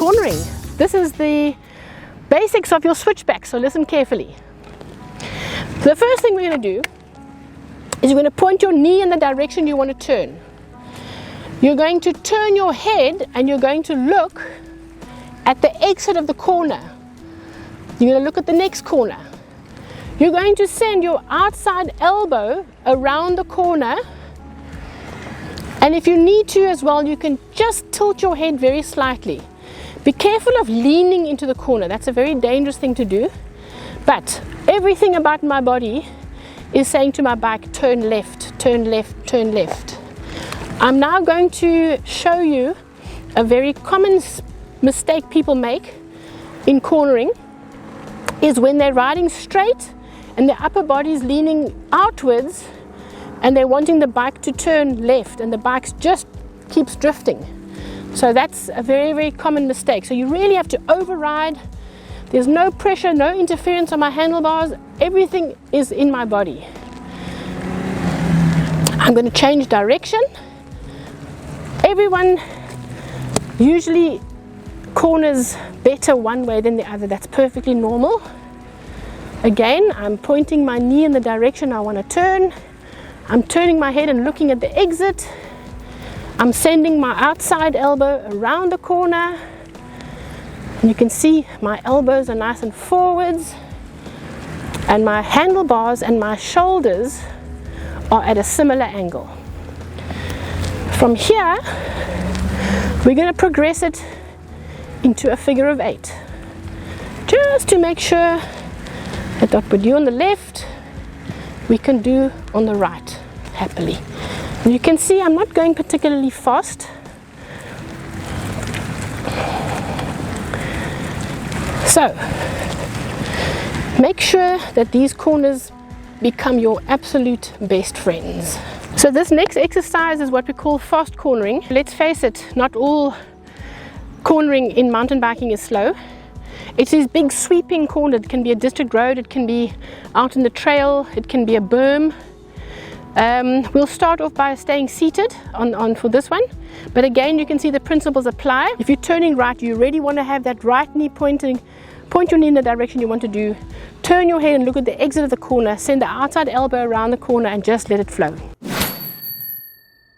cornering. This is the basics of your switchback, so listen carefully. The first thing we're going to do is you're going to point your knee in the direction you want to turn. You're going to turn your head and you're going to look at the exit of the corner. You're going to look at the next corner. You're going to send your outside elbow around the corner, and if you need to as well, you can just tilt your head very slightly. Be careful of leaning into the corner. That's a very dangerous thing to do. But everything about my body is saying to my bike, turn left, turn left, turn left. I'm now going to show you a very common mistake people make in cornering is when they're riding straight and their upper body is leaning outwards and they're wanting the bike to turn left and the bike just keeps drifting. So that's a very, very common mistake. So you really have to override. There's no pressure, no interference on my handlebars. Everything is in my body. I'm going to change direction. Everyone usually corners better one way than the other. That's perfectly normal. Again, I'm pointing my knee in the direction I want to turn. I'm turning my head and looking at the exit. I'm sending my outside elbow around the corner. And you can see my elbows are nice and forwards. And my handlebars and my shoulders are at a similar angle. From here, we're going to progress it into a figure of 8. Just to make sure that what we do on the left, we can do on the right, happily. And you can see I'm not going particularly fast. So, make sure that these corners become your absolute best friends. So this next exercise is what we call fast cornering. Let's face it, not all cornering in mountain biking is slow. It's these big sweeping corners. It can be a district road, it can be out in the trail, it can be a berm. We'll start off by staying seated for this one, but again you can see the principles apply. If you're turning right, you really want to have that right knee pointing. Point your knee in the direction you want to do. Turn your head and look at the exit of the corner. Send the outside elbow around the corner and just let it flow.